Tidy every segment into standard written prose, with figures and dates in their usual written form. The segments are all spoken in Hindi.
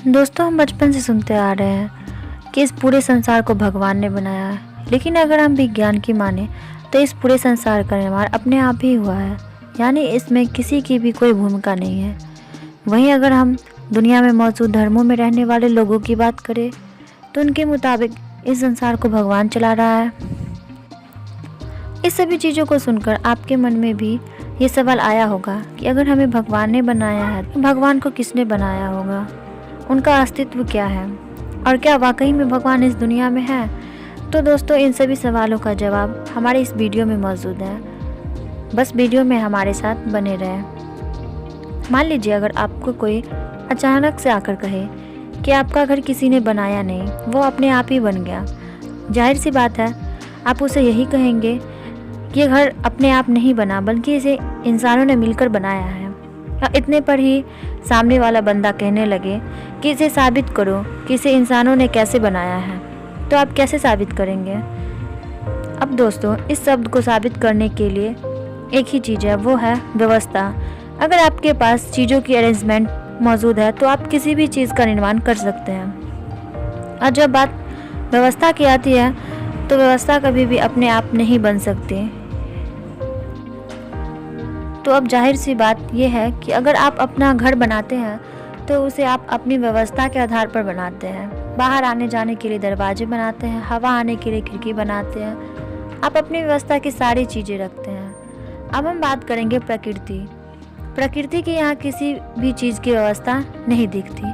दोस्तों, हम बचपन से सुनते आ रहे हैं कि इस पूरे संसार को भगवान ने बनाया है। लेकिन अगर हम विज्ञान की माने तो इस पूरे संसार का निर्माण अपने आप ही हुआ है, यानी इसमें किसी की भी कोई भूमिका नहीं है। वहीं अगर हम दुनिया में मौजूद धर्मों में रहने वाले लोगों की बात करें तो उनके मुताबिक इस संसार को भगवान चला रहा है। इस सभी चीज़ों को सुनकर आपके मन में भी ये सवाल आया होगा कि अगर हमें भगवान ने बनाया है तो भगवान को किसने बनाया होगा, उनका अस्तित्व क्या है और क्या वाकई में भगवान इस दुनिया में है। तो दोस्तों, इन सभी सवालों का जवाब हमारे इस वीडियो में मौजूद है। बस वीडियो में हमारे साथ बने रहें। मान लीजिए अगर आपको कोई अचानक से आकर कहे कि आपका घर किसी ने बनाया नहीं, वो अपने आप ही बन गया। जाहिर सी बात है, आप उसे यही कहेंगे कि ये घर अपने आप नहीं बना बल्कि इसे इंसानों ने मिलकर बनाया है। इतने पर ही सामने वाला बंदा कहने लगे कि इसे साबित करो कि इसे इंसानों ने कैसे बनाया है। तो आप कैसे साबित करेंगे? अब दोस्तों, इस शब्द को साबित करने के लिए एक ही चीज़ है, वो है व्यवस्था। अगर आपके पास चीज़ों की अरेंजमेंट मौजूद है तो आप किसी भी चीज़ का निर्माण कर सकते हैं। और जब बात व्यवस्था की आती है तो व्यवस्था कभी भी अपने आप नहीं बन सकती। तो अब जाहिर सी बात यह है कि अगर आप अपना घर बनाते हैं तो उसे आप अपनी व्यवस्था के आधार पर बनाते हैं। बाहर आने जाने के लिए दरवाजे बनाते हैं, हवा आने के लिए खिड़की बनाते हैं। आप अपनी व्यवस्था की सारी चीज़ें रखते हैं। अब हम बात करेंगे प्रकृति की यहाँ किसी भी चीज़ की व्यवस्था नहीं दिखती।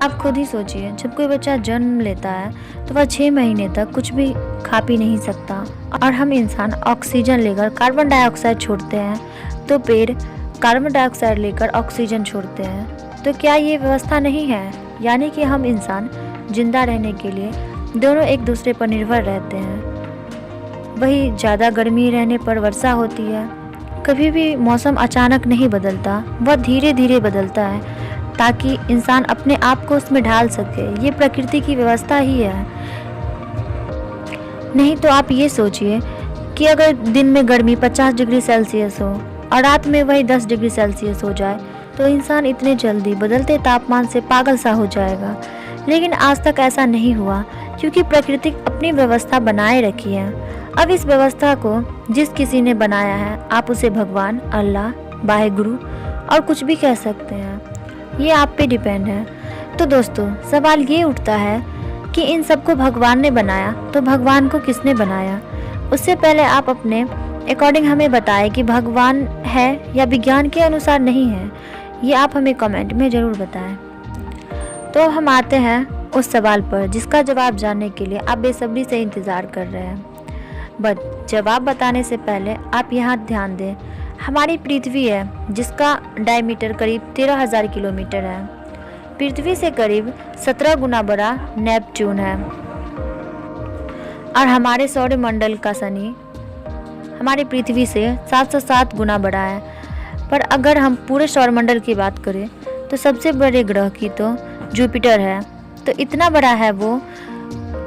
आप खुद ही सोचिए, जब कोई बच्चा जन्म लेता है तो वह 6 महीने तक कुछ भी खा पी नहीं सकता, और हम इंसान ऑक्सीजन लेकर कार्बन डाइऑक्साइड छोड़ते हैं तो पेड़ कार्बन डाइऑक्साइड लेकर ऑक्सीजन छोड़ते हैं। तो क्या ये व्यवस्था नहीं है? यानी कि हम इंसान जिंदा रहने के लिए दोनों एक दूसरे पर निर्भर रहते हैं। वही ज़्यादा गर्मी रहने पर वर्षा होती है। कभी भी मौसम अचानक नहीं बदलता, वह धीरे धीरे बदलता है ताकि इंसान अपने आप को उसमें ढाल सके। ये प्रकृति की व्यवस्था ही है। नहीं तो आप ये सोचिए कि अगर दिन में गर्मी 50 डिग्री सेल्सियस हो और रात में वही 10 डिग्री सेल्सियस हो जाए तो इंसान इतने जल्दी बदलते तापमान से पागल सा हो जाएगा। लेकिन आज तक ऐसा नहीं हुआ क्योंकि प्रकृति अपनी व्यवस्था बनाए रखी है। अब इस व्यवस्था को जिस किसी ने बनाया है, आप उसे भगवान, अल्लाह, वाहेगुरु और कुछ भी कह सकते हैं। ये आप पे डिपेंड है। तो दोस्तों, सवाल ये उठता है कि इन सबको भगवान ने बनाया तो भगवान को किसने बनाया? उससे पहले आप अपने अकॉर्डिंग हमें बताएं कि भगवान है या विज्ञान के अनुसार नहीं है। ये आप हमें कमेंट में ज़रूर बताएं। तो हम आते हैं उस सवाल पर जिसका जवाब जानने के लिए आप बेसब्री से इंतज़ार कर रहे हैं। बट जवाब बताने से पहले आप यहाँ ध्यान दें, हमारी पृथ्वी है जिसका डायमीटर करीब 13,000 किलोमीटर है। पृथ्वी से करीब 17 गुना बड़ा नेपच्यून है। और हमारे सौरमंडल का शनि हमारी पृथ्वी से 707 गुना बड़ा है। पर अगर हम पूरे सौरमंडल की बात करें तो सबसे बड़े ग्रह की तो जुपिटर है। तो इतना बड़ा है वो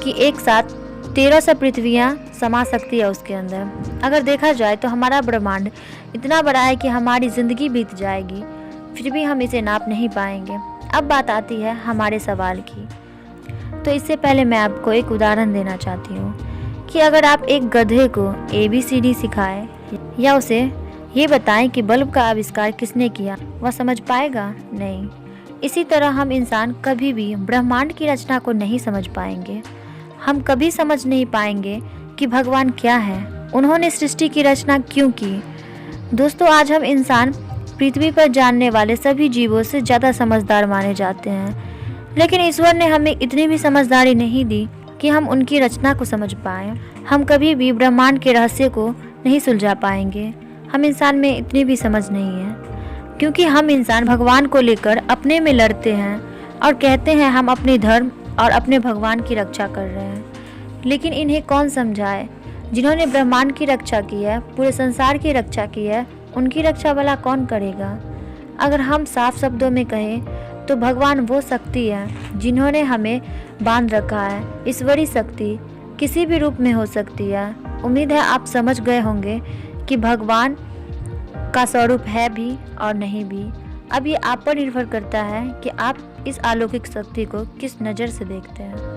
कि एक साथ 1300 पृथ्वियाँ समा सकती है उसके अंदर। अगर देखा जाए तो हमारा ब्रह्मांड इतना बड़ा है कि हमारी ज़िंदगी बीत जाएगी, फिर भी हम इसे नाप नहीं पाएंगे। अब बात आती है हमारे सवाल की। तो इससे पहले मैं आपको एक उदाहरण देना चाहती हूँ कि अगर आप एक गधे को ABCD सिखाएं या उसे ये बताएं कि बल्ब का आविष्कार किसने किया, वह समझ पाएगा? नहीं। इसी तरह हम इंसान कभी भी ब्रह्मांड की रचना को नहीं समझ पाएंगे। हम कभी समझ नहीं पाएंगे कि भगवान क्या है, उन्होंने सृष्टि की रचना क्यों की। दोस्तों, आज हम इंसान पृथ्वी पर जानने वाले सभी जीवों से ज़्यादा समझदार माने जाते हैं, लेकिन ईश्वर ने हमें इतनी भी समझदारी नहीं दी कि हम उनकी रचना को समझ पाएँ। हम कभी भी ब्रह्मांड के रहस्य को नहीं सुलझा पाएंगे। हम इंसान में इतनी भी समझ नहीं है, क्योंकि हम इंसान भगवान को लेकर अपने में लड़ते हैं और कहते हैं हम अपने धर्म और अपने भगवान की रक्षा कर रहे हैं। लेकिन इन्हें कौन समझाए? जिन्होंने ब्रह्मांड की रक्षा की है, पूरे संसार की रक्षा की है, उनकी रक्षा भला कौन करेगा? अगर हम साफ शब्दों में कहें तो भगवान वो शक्ति है जिन्होंने हमें बांध रखा है। ईश्वरीय शक्ति किसी भी रूप में हो सकती है। उम्मीद है आप समझ गए होंगे कि भगवान का स्वरूप है भी और नहीं भी। अब ये आप पर निर्भर करता है कि आप इस अलौकिक शक्ति को किस नज़र से देखते हैं।